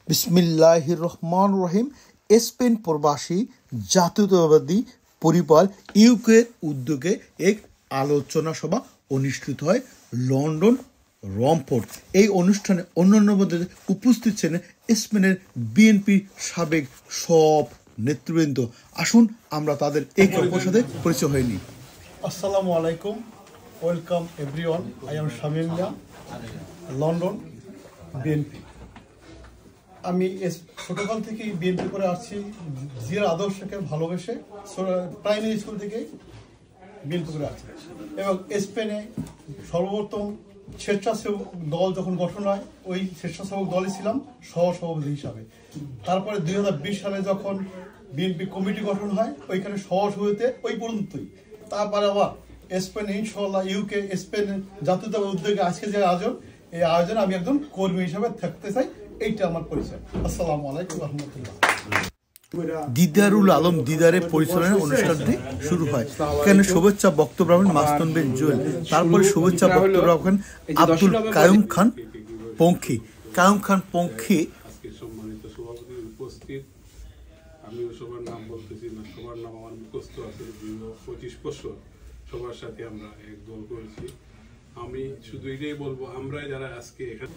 বিসমিল্লাহির রহমান রহিম। স্পেন প্রবাসী জাতীয়তাবাদী পরিবার ইউকের উদ্যোগে এক আলোচনা সভা অনুষ্ঠিত হয় লন্ডন রমফোর্ড। এই অনুষ্ঠানে অন্যান্য মধ্যে উপস্থিত ছিলেন স্পেনের বিএনপি সাবেক সব নেতৃবৃন্দ। আসুন আমরা তাদের একে অপরের সাথে পরিচয় হয়নি। আসসালামু আলাইকুম, welcome everyone. I am Shamim Mia, London BNP. আমি ছোটকাল থেকেই বিএনপি করে আসছি, জিয়ার আদর্শকে ভালোবেসে প্রাইমারি স্কুল থেকেই বিএনপি করে আসছি। এবং স্পেনে সর্বপ্রথম স্বেচ্ছাসেবক দল যখন গঠন হয়, ওই স্বেচ্ছাসেবক দলই ছিলাম সহসভাপতি হিসাবে। তারপরে 2020 সালে যখন বিএনপি কমিটি গঠন হয়, ওইখানে সহসভাপতিতে ওই পর্যন্তই। তারপরে আবার স্পেন, ইনশাআল্লাহ ইউকে, স্পেন জাতীয়তাবাদী উদ্যোগে আজকে যে আয়োজন, এই আয়োজনে আমি একজন কর্মী হিসাবে থাকতে চাই। এইটা আমার পরিচয়। আসসালামু আলাইকুম ওয়া রাহমাতুল্লাহ। দিদারুল আলম দিদারের পরিচালনায় অনুষ্ঠানটি শুরু হয়। এখানে শুভেচ্ছা বক্তব্য রাখেন মাস্তুন বিন জুয়েল। তারপরে শুভেচ্ছা বক্তব্য রাখেন আব্দুল কায়ুম খান পঙ্খী। সম্মানিত সভাপতি উপস্থিত, আমি সবার নাম বলতেছি না, সবার নাম আমার মুখস্থ আছে। দীর্ঘ 25 বছর সবার সাথে আমরা এক দল করেছি। আমি শুধু এটাই বলবো, আমরা যারা আজকে এখানে,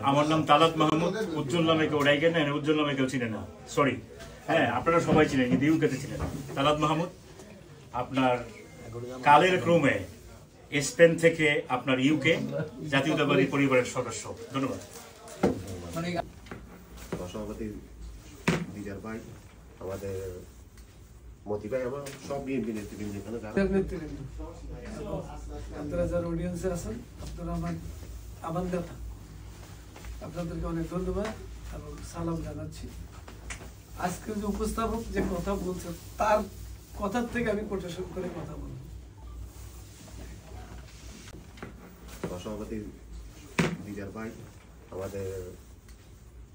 আমার নাম তালাত মাহমুদ। উজ্জ্বল নামে কেউ ডাইকে না, উজ্জ্বল নামে কেউ চিনে না, সরি। হ্যাঁ, আপনারা সবাই ছিলেন, কিন্তু ইউকেতে ছিলেন। তালাত মাহমুদ আপনার কালের ক্রমে স্পেন থেকে আপনার ইউকে জাতীয়তাবাদী পরিবারের সদস্য। ধন্যবাদ। সভাপতি দিদার ভাই, আমাদের মতি ভাই, আমার সব বিএনপি নেতৃবৃন্দ এখানে আপনারা যারা অডিয়েন্সে আছেন, আপনারা আমার আবান্দাতা, আপনাদেরকে অনেক ধন্যবাদ এবং সালাম জানাচ্ছি। আজকের যে উপস্থাপক যে কথা বলছে, তার কথার থেকে আমি কোটেশন করে কথা বলব। সভাপতি দিদার ভাই, আমাদের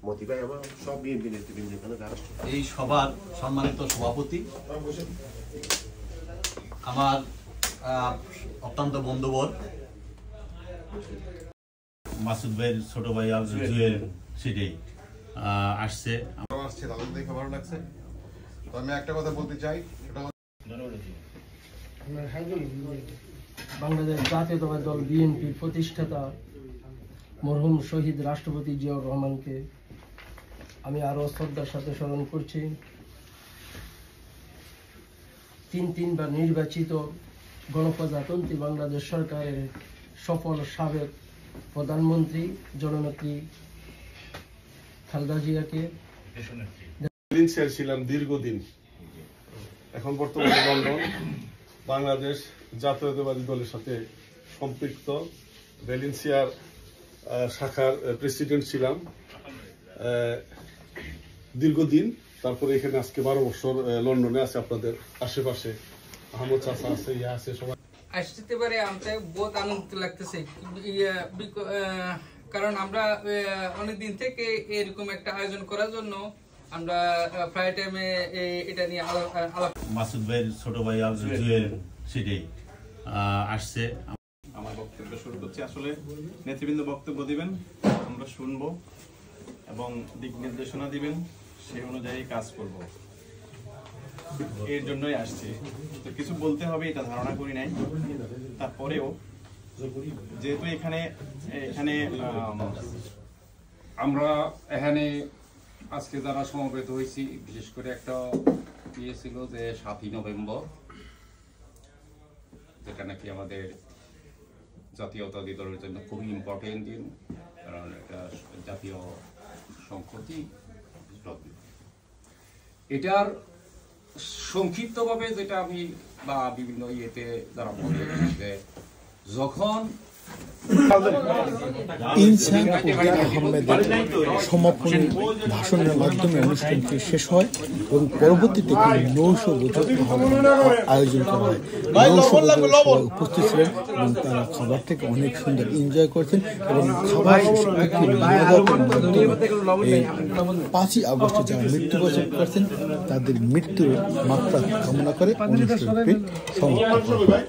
মতি ভাই, আমার সব বিএনপি নেতৃবৃন্দ এখানে এই সবার সম্মানিত সভাপতি, আমার অত্যন্ত বন্ধুবর মাসুদ ভাইয়ের ছোট ভাই জুয়েল, সেটাই আসছে। তাদের দেখে ভালো লাগছে। তো আমি একটা কথা বলতে চাই, বাংলাদেশ জাতীয়তাবাদী দল বিএনপির প্রতিষ্ঠাতা মরহুম শহীদ রাষ্ট্রপতি জিয়াউর রহমানকে আমি আরো শ্রদ্ধার সাথে স্মরণ করছি। তিনবার নির্বাচিত গণপ্রজাতন্ত্রী বাংলাদেশ সরকারের সফল সাবেক প্রধানমন্ত্রী জননেত্রী খালেদা জিয়াকে ছিলাম দীর্ঘদিন। এখন বর্তমানে লন্ডন বাংলাদেশ জাতীয়তাবাদী দলের সাথে সম্পৃক্ত ভ্যালেন্সিয়ার শাখার প্রেসিডেন্ট ছিলাম দীর্ঘদিন। তারপরে এখানে আজকে 12 বছর লন্ডনে আছে। আপনাদের আশেপাশে আহমদ চাচা আছে, ইয়া আছে, সবাই আসতে পারে। আমাকে বহুত আনন্দিত লাগতেছে, কারণ আমরা অনেকদিন থেকে এরকম একটা আয়োজন করার জন্য আমরা প্রায় টাইমে এটা নিয়ে আলাপ। মাসুদ ভাইয়ের ছোট ভাই জুয়েল, সেটাই আসছে। আমার বক্তব্য শুরু করছি। আসলে নেতৃবৃন্দ বক্তব্য দিবেন, আমরা শুনবো এবং দিক নির্দেশনা দিবেন, সেই অনুযায়ী কাজ করব। এর জন্যই আসছি। তো কিছু বলতে হবে এটা ধারণা করি নাই। তারপরেও যেহেতু এখানে আমরা এখানে আজকে যারা সমবেত হয়েছি, বিশেষ করে একটা ইয়ে ছিল যে 7ই নভেম্বর, যেটা নাকি আমাদের জাতীয়তাবাদী দলের জন্য খুবই ইম্পর্টেন্ট দিন, কারণ এটা জাতীয় সংহতি। এটার সংক্ষিপ্তভাবে যেটা আমি বা বিভিন্ন ইয়েতে যারা বলে যে যখন ইনসান আহমেদের সমাপনী ভাষণের মাধ্যমে অনুষ্ঠানটি শেষ হয় এবং পরবর্তীতে নৌশভোজন আয়োজন করা হয়। নৌশভোজনে সবাই উপস্থিত ছিলেন এবং তারা খাবার থেকে অনেক সুন্দর এনজয় করেছেন এবং খাবার শেষে 5ই আগস্টে যারা মৃত্যুবরণ করেছেন তাদের মৃত্যুর মাত্রা কামনা করে অনুষ্ঠানটি সমাপ্ত হয়।